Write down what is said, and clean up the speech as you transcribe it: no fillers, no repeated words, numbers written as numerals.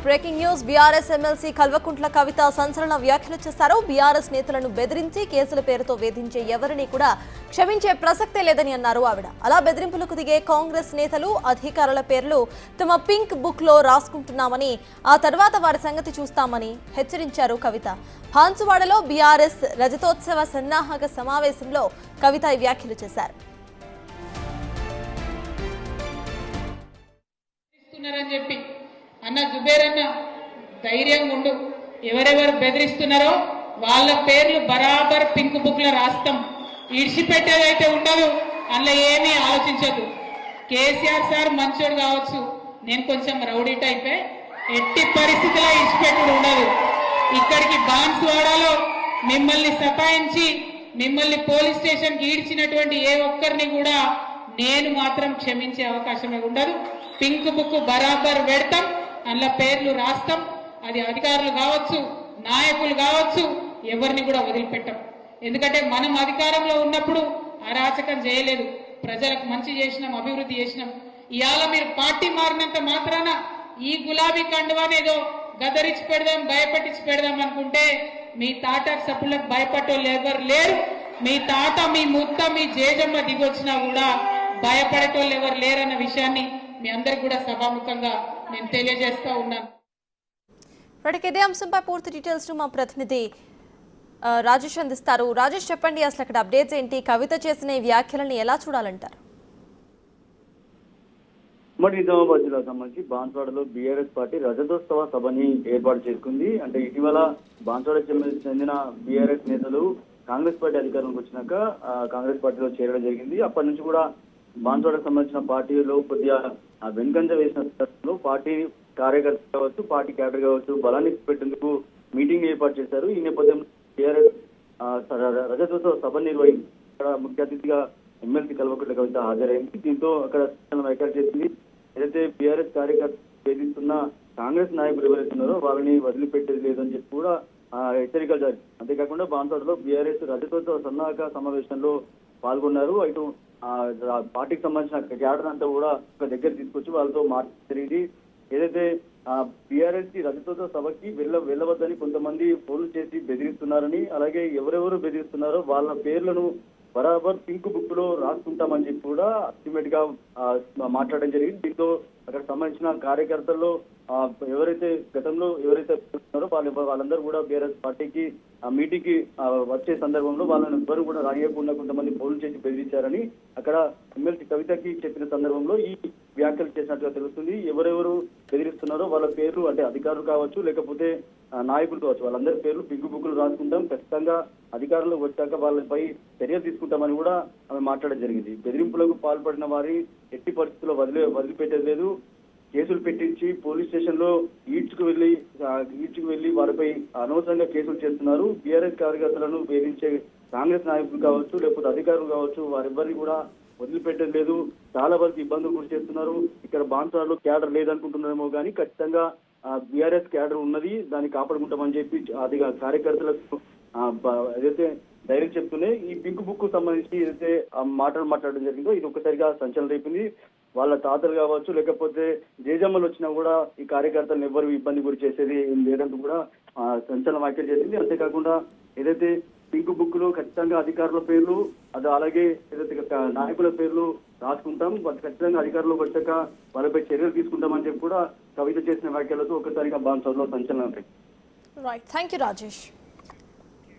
Breaking news BRS MLC Kalvakuntla Kavitha సంచలన వ్యాఖ్యలు చేశారు. బీఆర్ఎస్ నేతలను బెదిరించి కేసుల పేరుతో వేధించే ఎవరిని కూడా క్షమించే ప్రసక్తే లేదని అన్నారు ఆవిడ. అలా బెదిరింపులకు దిగే కాంగ్రెస్ నేతలు అధికారుల పేర్లు తమ పింక్ బుక్ లో రాసుకుంటున్నామని, ఆ తర్వాత వారి సంగతి చూస్తామని హెచ్చరించారు కవిత. భాన్సువాడలో బీఆర్ఎస్ రజతోత్సవ సన్నాహక సమావేశంలో కవిత ఈ వ్యాఖ్యలు చేశారు. అన్న జుబేర్ అన్న ధైర్యంగా ఉండు, ఎవరెవరు బెదిరిస్తున్నారో వాళ్ళ పేర్లు బరాబర్ పింక్ బుక్ లో రాస్తాం. ఇడిచిపెట్టేదైతే ఉండదు, అందులో ఏమీ ఆలోచించదు. కేసీఆర్ సార్ మంచోడు కావచ్చు, నేను కొంచెం రౌడీ టైపే, ఎట్టి పరిస్థితిలో ఇడిచిపెట్టుడు ఉండదు. ఇక్కడికి బాన్సువాడలో మిమ్మల్ని సతాయించి మిమ్మల్ని పోలీస్ స్టేషన్ కి ఈడ్చినటువంటి ఏ ఒక్కరిని కూడా నేను మాత్రం క్షమించే అవకాశమే ఉండదు. పింక్ బుక్ బరాబర్ పెడతాం, అందులో పేర్లు రాస్తాం. అది అధికారులు కావచ్చు, నాయకులు కావచ్చు, ఎవరిని కూడా వదిలిపెట్టాం. ఎందుకంటే మనం అధికారంలో ఉన్నప్పుడు అరాచకం చేయలేదు, ప్రజలకు మంచి చేసినాం, అభివృద్ధి చేసినాం. ఇవాళ మీరు పార్టీ మారినంత మాత్రాన ఈ గులాబీ కండువానేదో గదరించి పెడదాం, భయపెట్టించి పెడదాం అనుకుంటే మీ తాట సప్పులకు భయపడేవాళ్ళు ఎవరు లేరు. మీ తాత, మీ ముత్త, మీ జేజమ్మ దిగొచ్చినా కూడా భయపడేటోళ్ళు ఎవరు లేరన్న విషయాన్ని మీ అందరికి కూడా సభాముఖంగా నేను తెలియజేస్తా ఉన్నాను. ఇదే అంశంపై పూర్తి డీటెయిల్స్ మా ప్రతినిధి రాజేష్ అందిస్తారు. రాజేష్, చెప్పండి, అసలు అక్కడ అప్డేట్స్ ఏంటి? కవిత చేసిన ఈ వ్యాఖ్యలను ఎలా చూడాలంటారు? ఉమ్మడి నిజామాబాద్ జిల్లాకు సంబంధించి బాన్సువాడలో బీఆర్ఎస్ పార్టీ రజతోత్సవ సభని ఏర్పాటు చేసుకుంది. అంటే ఇటీవల బాన్సువాడకు చెందిన బీఆర్ఎస్ నేతలు కాంగ్రెస్ పార్టీ అధికారంలోకి వచ్చినాక కాంగ్రెస్ పార్టీలో చేరడం జరిగింది. అప్పటి నుంచి కూడా బాన్సువాడకు సంబంధించిన పార్టీలో కొద్దిగా వెనుకంజ వేసిన పార్టీ కార్యకర్తలు కావచ్చు, పార్టీ క్యాడర్ కావచ్చు, బలాన్ని పెట్టేందుకు మీటింగ్ ఏర్పాటు చేశారు. ఈ నేపథ్యంలో టీఆర్ఎస్ రజతోత్సవ సభ నిర్వహించి అక్కడ ముఖ్య అతిథిగా ఎమ్మెల్సీ కల్వకుంట్ల కవిత హాజరైంది. దీంతో అక్కడ వ్యాఖ్యలు చేసింది. ఏదైతే బీఆర్ఎస్ కార్యకర్తలు వేధిస్తున్న కాంగ్రెస్ నాయకులు ఎవరైతున్నారో వాళ్ళని వదిలిపెట్టేది లేదని చెప్పి కూడా హెచ్చరికలు జారీ. అంతేకాకుండా బాన్సువాడలో బీఆర్ఎస్ రజతోత్సవ సన్నాహక సమావేశంలో పాల్గొన్నారు. ఇటు పార్టీకి సంబంధించిన క్యాడర్ అంతా కూడా ఒక దగ్గర తీసుకొచ్చి వాళ్ళతో మాట్లాడి జరిగింది. ఏదైతే బీఆర్ఎస్ కి రజతోత్సవ సభకి వెళ్ళవద్దని కొంతమంది ఫోన్లు చేసి బెదిరిస్తున్నారని, అలాగే ఎవరెవరు బెదిరిస్తున్నారో వాళ్ళ పేర్లను బరాబర్ పింక్ బుక్ లో రాసుకుంటామని చెప్పి కూడా అల్టిమేట్ గా మాట్లాడడం జరిగింది. దీంతో అక్కడ సంబంధించిన కార్యకర్తల్లో ఎవరైతే గతంలో ఉన్నారో వాళ్ళందరూ కూడా బీఆర్ఎస్ పార్టీకి మీటింగ్ కి వచ్చే సందర్భంలో వాళ్ళని ఎవ్వరు కూడా రానియకుండా కొంతమంది ఫోన్లు చేసి బెదిరించారని అక్కడ ఎమ్మెల్సీ కవితకి చెప్పిన సందర్భంలో ఈ వ్యాఖ్యలు చేసినట్టుగా తెలుస్తుంది. ఎవరెవరు బెదిరిస్తున్నారో వాళ్ళ పేర్లు, అంటే అధికారులు కావచ్చు లేకపోతే నాయకులు కావచ్చు, వాళ్ళందరి పేర్లు పింక్ బుక్ లో రాసుకుంటాం, ఖచ్చితంగా అధికారులు వచ్చాక వాళ్ళపై చర్యలు తీసుకుంటామని కూడా ఆమె మాట్లాడడం జరిగింది. బెదిరింపులకు పాల్పడిన వారి ఎట్టి పరిస్థితుల్లో వదిలిపెట్టేది లేదు, కేసులు పెట్టించి పోలీస్ స్టేషన్ లో ఈడ్చుకు వెళ్లి వారిపై అనవసరంగా కేసులు చేస్తున్నారు. బీఆర్ఎస్ కార్యకర్తలను వేధించే కాంగ్రెస్ నాయకులు కావచ్చు లేకపోతే అధికారులు కావచ్చు, వారెవ్వరిని కూడా వదిలిపెట్టేది లేదు. చాలా వరకు ఇబ్బందులు గురి చేస్తున్నారు. ఇక్కడ బాన్సువాడలో క్యాడర్ లేదనుకుంటున్నారేమో కానీ ఖచ్చితంగా బీఆర్ఎస్ క్యాడర్ ఉన్నది, దాన్ని కాపాడుకుంటామని చెప్పి అది కార్యకర్తలకు ఏదైతే ధైర్యం చెప్తూనే ఈ పింక్ బుక్ కు సంబంధించి ఏదైతే మాట్లాడడం జరిగిందో ఇది ఒక్కసారిగా సంచలనం రేపింది. వాళ్ళ తాతలు కావచ్చు లేకపోతే జేజమ్మలు వచ్చినా కూడా ఈ కార్యకర్తలను ఎవరు ఇబ్బంది గురి చేసేది లేదంటూ కూడా సంచలన వ్యాఖ్యలు చేసింది. అంతేకాకుండా ఏదైతే పింక్ బుక్ లో ఖచ్చితంగా అధికారుల పేర్లు, అది అలాగే ఏదైతే నాయకుల పేర్లు రాసుకుంటాం, ఖచ్చితంగా అధికారులకు వచ్చాక వాళ్ళపై చర్యలు తీసుకుంటామని చెప్పి కూడా కవిత చేసిన వ్యాఖ్యలతో ఒక్కసారిగా బాన్సువాడలో సంచలనం. Right, thank you Rajesh.